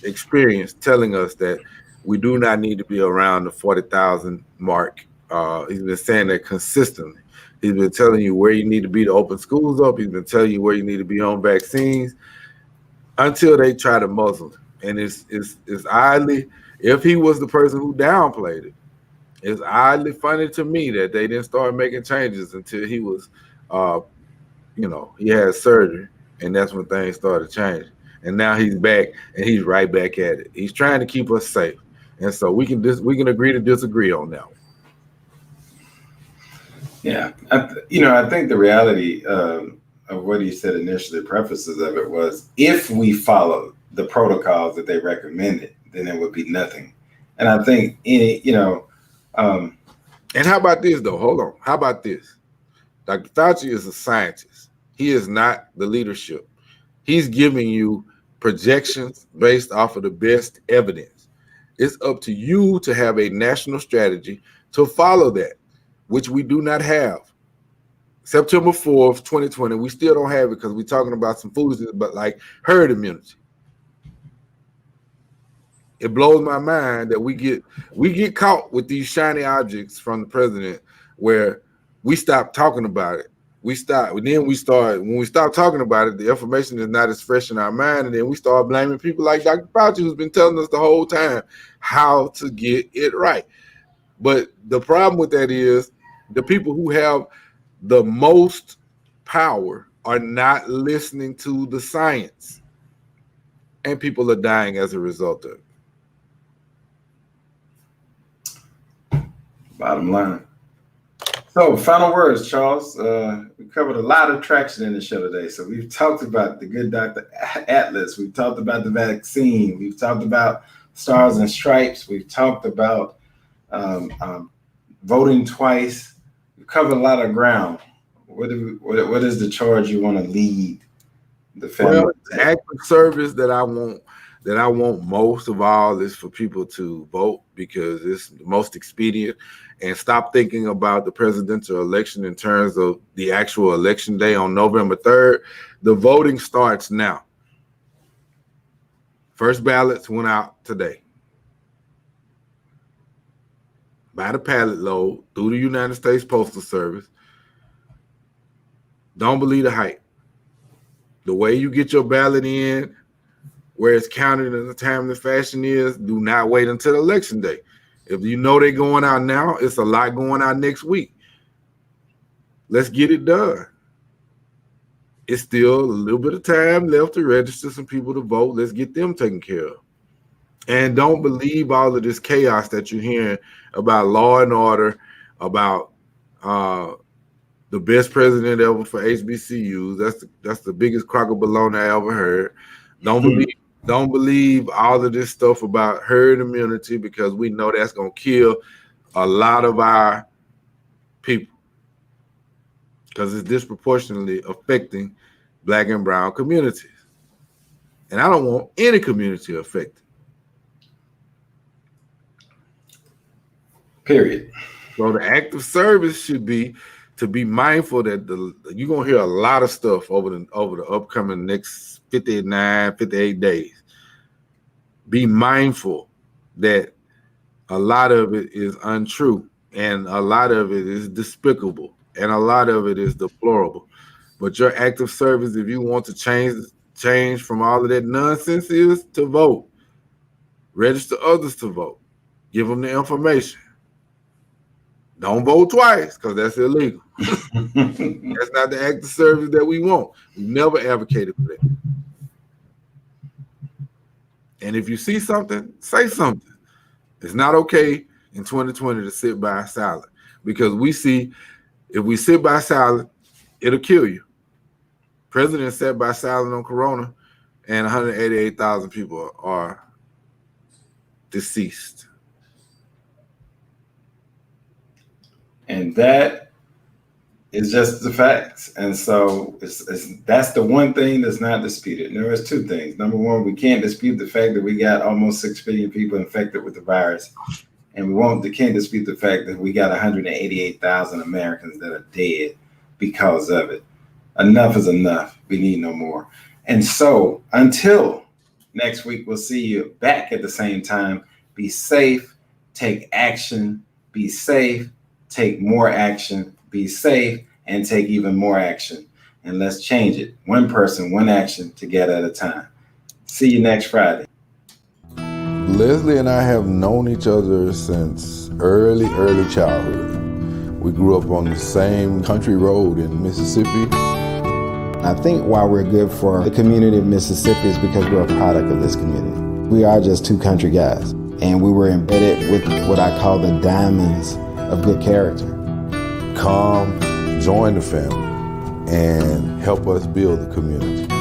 experienced telling us that we do not need to be around the 40,000 mark. He's been saying that consistently. He's been telling you where you need to be to open schools up. He's been telling you where you need to be on vaccines until they try to muzzle him. And it's oddly, if he was the person who downplayed it, it's oddly funny to me that they didn't start making changes until he was, he had surgery and that's when things started changing. And now he's back, and he's right back at it. He's trying to keep us safe, and so we can agree to disagree on that one. Yeah, I think the reality of what he said initially, prefaces of it was, if we follow the protocols that they recommended, then it would be nothing. And I think and how about this though? Hold on. How about this? Dr. Fauci is a scientist. He is not the leadership. He's giving you projections based off of the best evidence. It's up to you to have a national strategy to follow that, which we do not have. September 4th, 2020, we still don't have it because we're talking about some foolishness, but like herd immunity. It blows my mind that we get caught with these shiny objects from the president where we stop talking about it. When we start talking about it, the information is not as fresh in our mind, and then we start blaming people like Dr. Fauci, who's been telling us the whole time how to get it right. But the problem with that is the people who have the most power are not listening to the science, and people are dying as a result of it. Bottom line. So, final words, Charles. We covered a lot of traction in the show today. So we've talked about the Good Dr. Atlas. We've talked about the vaccine. We've talked about Stars and Stripes. We've talked about voting twice. We've covered a lot of ground. What is the charge you want to lead the family? Well, the act of service that I want most of all is for people to vote, because it's the most expedient, and stop thinking about the presidential election in terms of the actual election day on November 3rd. The voting starts now. First ballots went out today by the pallet load through the United States Postal Service. Don't believe the hype. The way you get your ballot in, where it's counted in a timely fashion, is do not wait until election day. If you know they're going out now, it's a lot going out next week. Let's get it done. It's still a little bit of time left to register some people to vote. Let's get them taken care of. And don't believe all of this chaos that you're hearing about law and order, about the best president ever for HBCUs. That's the biggest crock of baloney I ever heard. Don't believe all of this stuff about herd immunity, because we know that's going to kill a lot of our people, because it's disproportionately affecting Black and brown communities. And I don't want any community affected. Period. So the act of service should be to be mindful that you're going to hear a lot of stuff over the upcoming next 59, 58 days. Be mindful that a lot of it is untrue, and a lot of it is despicable, and a lot of it is deplorable. But your act of service, if you want to change from all of that nonsense, is to vote. Register others to vote. Give them the information. Don't vote twice, because that's illegal. That's not the act of service that we want. We never advocated for that. And if you see something, say something. It's not okay in 2020 to sit by silent, because we see if we sit by silent, it'll kill you. President sat by silent on Corona, and 188,000 people are deceased. And that is just the facts. And so that's the one thing that's not disputed. And there is two things. Number one, we can't dispute the fact that we got almost 6 billion people infected with the virus. And we can't dispute the fact that we got 188,000 Americans that are dead because of it. Enough is enough. We need no more. And so until next week, we'll see you back at the same time. Be safe, take action, be safe, take more action, be safe, and take even more action. And let's change it. One person, one action, together at a time. See you next Friday. Leslie and I have known each other since early childhood. We grew up on the same country road in Mississippi. I think why we're good for the community of Mississippi is because we're a product of this community. We are just two country guys, and we were embedded with what I call the diamonds of good character. Come, join the family, and help us build the community.